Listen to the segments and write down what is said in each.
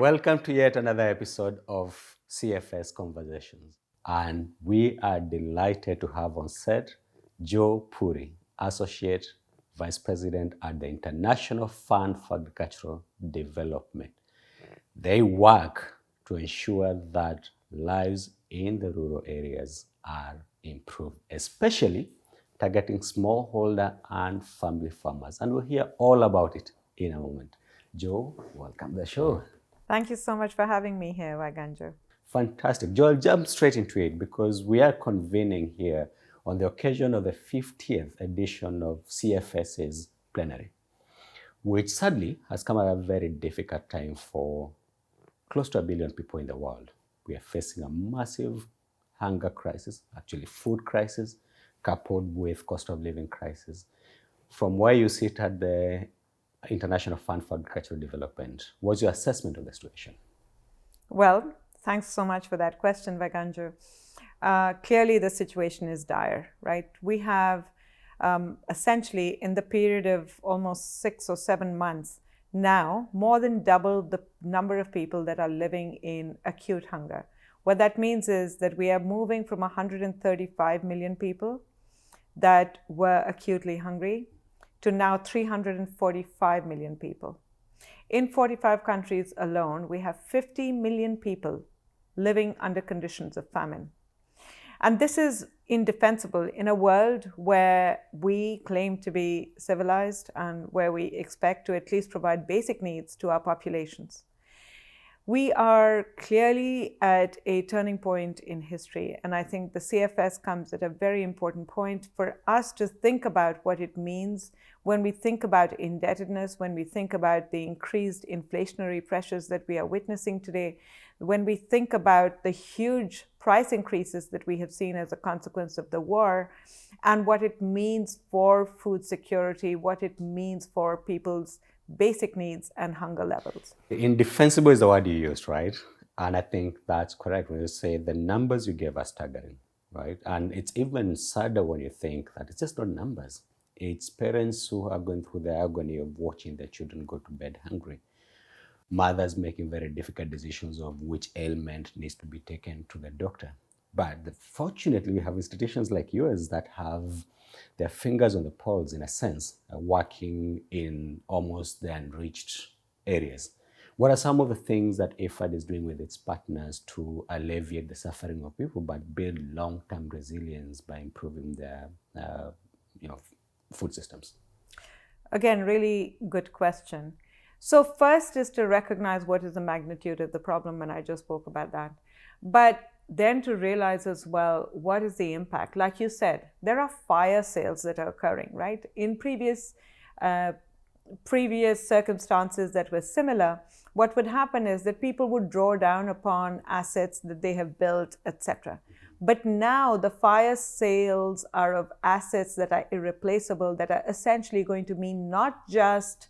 Welcome to yet another episode of CFS Conversations. And we are delighted to have on set Puri, Associate Vice President at the International Fund for Agricultural Development. They work to ensure that lives in the rural areas are improved, especially targeting smallholder and family farmers. And we'll hear all about it in a moment. Joe, welcome to the show. Thank you so much for having me here, Waganjo. Fantastic. Joe, I'll jump straight into it because we are convening here on the occasion of the 50th edition of CFS's plenary, which sadly has come at a very difficult time for close to 1 billion people in the world. We are facing a massive hunger crisis, actually food crisis, coupled with cost of living crisis. From where you sit at the International Fund for Agricultural Development, what's your assessment of the situation? Well, thanks so much for that question, Vaganjo. Clearly, the situation is dire, right? We have essentially, in the period of almost 6 or 7 months, now more than double the number of people that are living in acute hunger. What that means is that we are moving from 135 million people that were acutely hungry to now 345 million people. In 45 countries alone, we have 50 million people living under conditions of famine. And this is indefensible in a world where we claim to be civilized and where we expect to at least provide basic needs to our populations. We are clearly at a turning point in history, and I think the CFS comes at a very important point for us to think about what it means when we think about indebtedness, when we think about the increased inflationary pressures that we are witnessing today, when we think about the huge price increases that we have seen as a consequence of the war, and what it means for food security, what it means for people's basic needs and hunger levels. Indefensible is the word you used, right? And I think that's correct when you say the numbers you gave are staggering, right? And it's even sadder when you think that it's just not numbers. It's parents who are going through the agony of watching their children go to bed hungry. Mothers making very difficult decisions of which ailment needs to be taken to the doctor. But fortunately, we have institutions like yours that have their fingers on the pulse, in a sense, working in almost the unreached areas. What are some of the things that IFAD is doing with its partners to alleviate the suffering of people, but build long-term resilience by improving their food systems? Again, really good question. So first is to recognize what is the magnitude of the problem, and I just spoke about that. But then to realize as well, what is the impact? Like you said, there are fire sales that are occurring, right? In previous circumstances that were similar, what would happen is that people would draw down upon assets that they have built, etc. But now the fire sales are of assets that are irreplaceable, that are essentially going to mean not just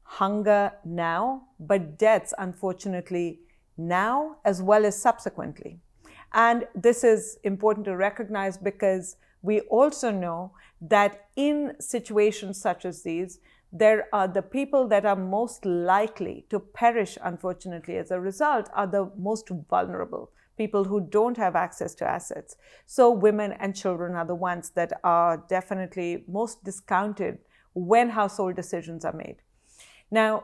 hunger now, but deaths, unfortunately, now as well as subsequently. And this is important to recognize because we also know that in situations such as these, there are the people that are most likely to perish, unfortunately, as a result, are the most vulnerable, people who don't have access to assets. So women and children are the ones that are definitely most discounted when household decisions are made. Now,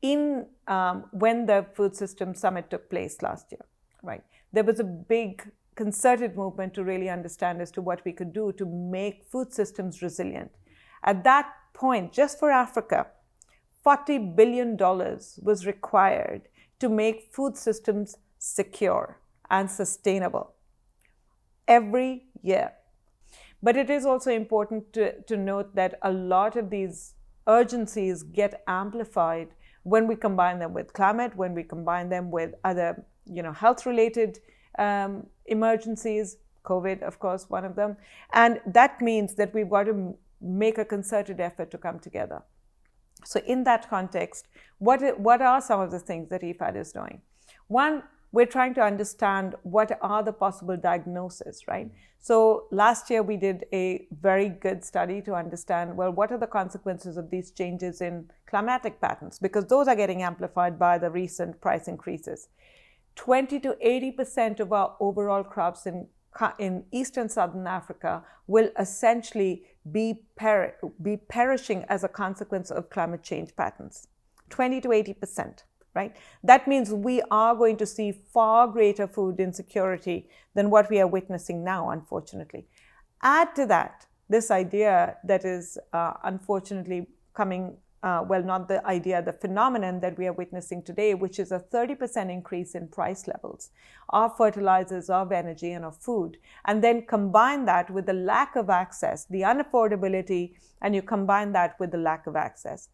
when the Food System Summit took place last year, right, there was a big concerted movement to really understand as to what we could do to make food systems resilient. At that point, just for Africa, $40 billion was required to make food systems secure and sustainable every year. But it is also important to note that a lot of these urgencies get amplified when we combine them with climate, when we combine them with other health-related emergencies, COVID, of course, one of them. And that means that we've got to make a concerted effort to come together. So in that context, what are some of the things that IFAD is doing? One, we're trying to understand what are the possible diagnoses, right? So last year we did a very good study to understand, well, what are the consequences of these changes in climatic patterns, because those are getting amplified by the recent price increases. 20 to 80% of our overall crops in East and Southern Africa will essentially be perishing as a consequence of climate change patterns. 20 to 80%, right? That means we are going to see far greater food insecurity than what we are witnessing now, unfortunately. Add to that this idea that is unfortunately coming, not the idea, the phenomenon that we are witnessing today, which is a 30% increase in price levels of fertilizers, of energy, and of food. And then combine that with the lack of access, the unaffordability, and you combine that with the lack of access.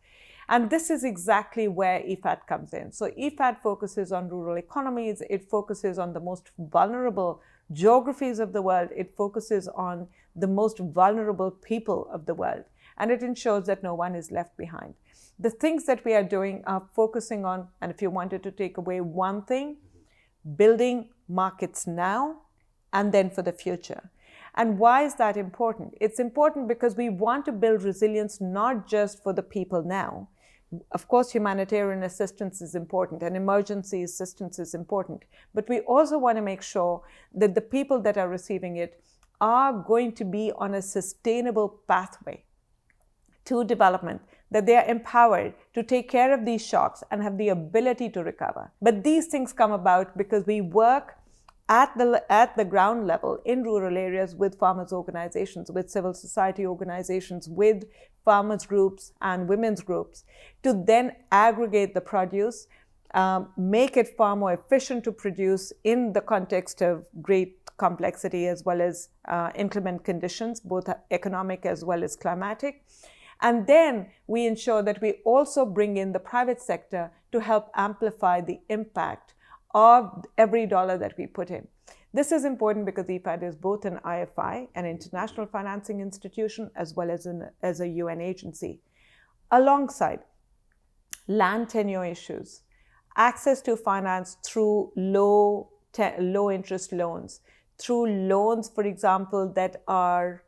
And this is exactly where IFAD comes in. So IFAD focuses on rural economies. It focuses on the most vulnerable geographies of the world. It focuses on the most vulnerable people of the world. And it ensures that no one is left behind. The things that we are doing are focusing on, and if you wanted to take away one thing, building markets now and then for the future. And why is that important? It's important because we want to build resilience not just for the people now. Of course, humanitarian assistance is important and emergency assistance is important. But we also want to make sure that the people that are receiving it are going to be on a sustainable pathway to development, that they are empowered to take care of these shocks and have the ability to recover. But these things come about because we work at the ground level in rural areas with farmers' organizations, with civil society organizations, with farmers' groups and women's groups, to then aggregate the produce, make it far more efficient to produce in the context of great complexity as well as inclement conditions, both economic as well as climatic. And then we ensure that we also bring in the private sector to help amplify the impact of every dollar that we put in. This is important because IFAD is both an IFI, an international financing institution, as well as a UN agency. Alongside land tenure issues, access to finance through low interest loans, through loans, for example, that are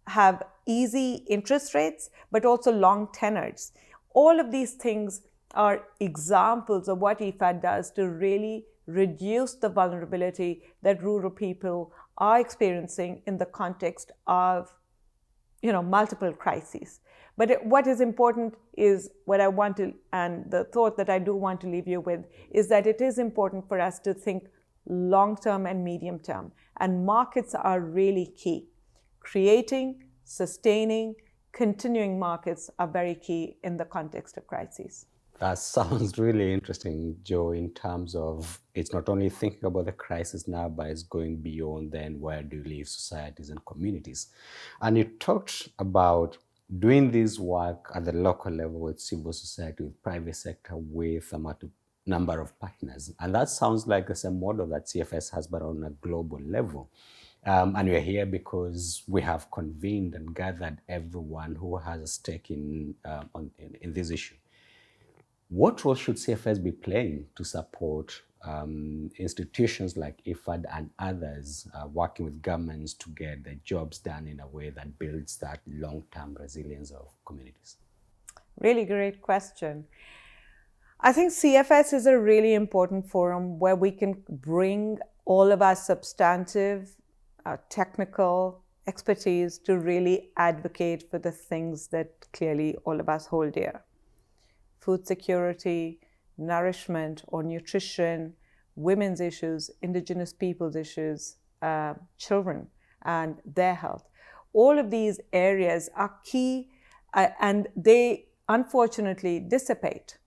have easy interest rates, but also long tenors. All of these things are examples of what IFAD does to really reduce the vulnerability that rural people are experiencing in the context of, multiple crises. But what is important is what I want to, and the thought that I do want to leave you with, is that it is important for us to think long-term and medium-term. And markets are really key. Creating, sustaining, continuing markets are very key in the context of crises. That sounds really interesting, Joe, in terms of it's not only thinking about the crisis now, but it's going beyond then where do you leave societies and communities. And you talked about doing this work at the local level with civil society, with private sector, with a number of partners. And that sounds like it's a model that CFS has, but on a global level. And we're here because we have convened and gathered everyone who has a stake in this issue. What role should CFS be playing to support institutions like IFAD and others working with governments to get the jobs done in a way that builds that long-term resilience of communities? Really great question. I think CFS is a really important forum where we can bring all of our substantive, technical expertise to really advocate for the things that clearly all of us hold dear. Food security, nourishment or nutrition, women's issues, indigenous peoples' issues, children and their health. All of these areas are key and they unfortunately dissipate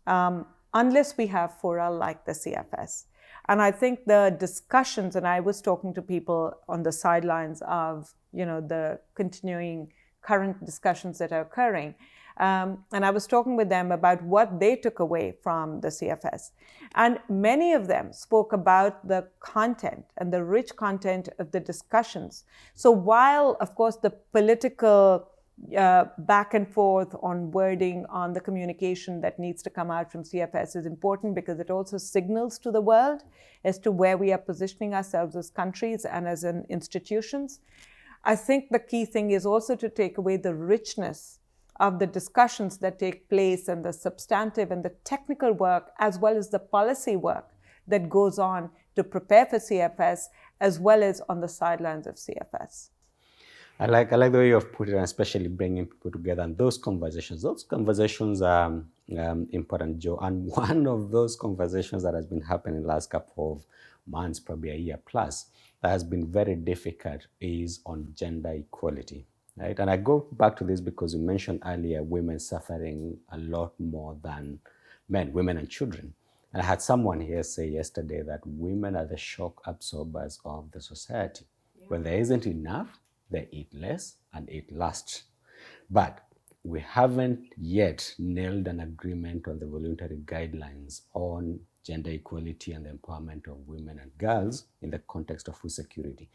unless we have fora like the CFS. And I think the discussions, and I was talking to people on the sidelines of, the continuing current discussions that are occurring, and I was talking with them about what they took away from the CFS. And many of them spoke about the content and the rich content of the discussions. So while, of course, the political back and forth on wording, on the communication that needs to come out from CFS is important because it also signals to the world as to where we are positioning ourselves as countries and as institutions. I think the key thing is also to take away the richness of the discussions that take place and the substantive and the technical work, as well as the policy work that goes on to prepare for CFS, as well as on the sidelines of CFS. I like the way you've put it, and especially bringing people together. And those conversations are important, Joe. And one of those conversations that has been happening in the last couple of months, probably a year plus, that has been very difficult is on gender equality, right? And I go back to this because you mentioned earlier women suffering a lot more than men, women and children. And I had someone here say yesterday that women are the shock absorbers of the society. Yeah. When there isn't enough, they eat less and eat last. But we haven't yet nailed an agreement on the voluntary guidelines on gender equality and the empowerment of women and girls in the context of food security.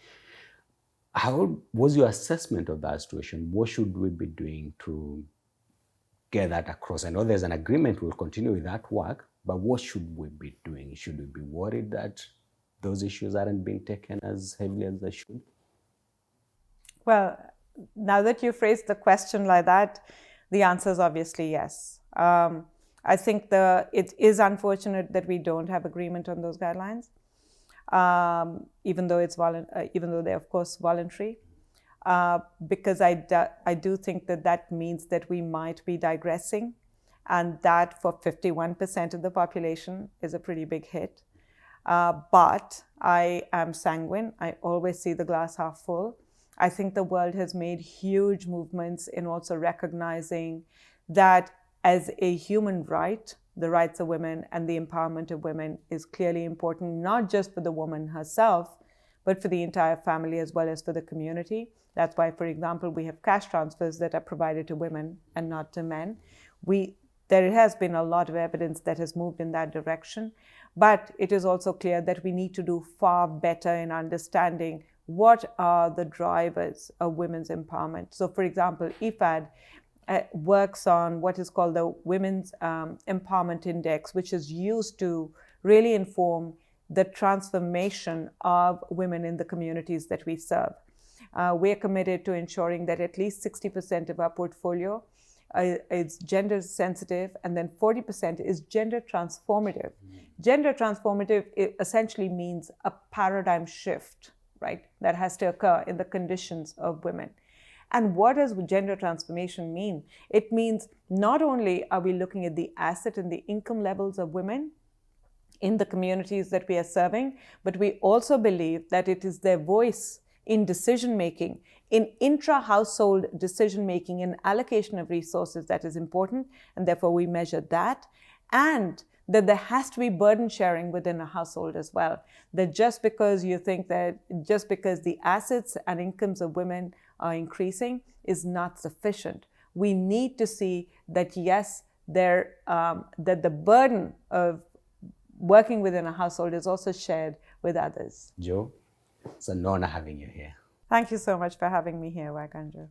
How was your assessment of that situation? What should we be doing to get that across? I know there's an agreement, we'll continue with that work, but what should we be doing? Should we be worried that those issues aren't being taken as heavily as they should? Well, now that you phrased the question like that, the answer is obviously yes. I think it is unfortunate that we don't have agreement on those guidelines, even though they're of course voluntary, because I do think that means that we might be digressing, and that for 51% of the population is a pretty big hit. But I am sanguine. I always see the glass half full. I think the world has made huge movements in also recognizing that as a human right, the rights of women and the empowerment of women is clearly important, not just for the woman herself, but for the entire family as well as for the community. That's why, for example, we have cash transfers that are provided to women and not to men. There has been a lot of evidence that has moved in that direction, but it is also clear that we need to do far better in understanding what are the drivers of women's empowerment. So, for example, IFAD works on what is called the Women's Empowerment Index, which is used to really inform the transformation of women in the communities that we serve. We're committed to ensuring that at least 60% of our portfolio is gender sensitive, and then 40% is gender transformative. Gender transformative essentially means a paradigm shift, right, that has to occur in the conditions of women. And what does gender transformation mean? It means not only are we looking at the asset and the income levels of women in the communities that we are serving, but we also believe that it is their voice in decision-making, in intra-household decision-making and allocation of resources that is important, and therefore we measure that. And that there has to be burden sharing within a household as well. That just because the assets and incomes of women are increasing is not sufficient. We need to see that, yes, that the burden of working within a household is also shared with others. Joe, it's an honor having you here. Thank you so much for having me here, Waganjo.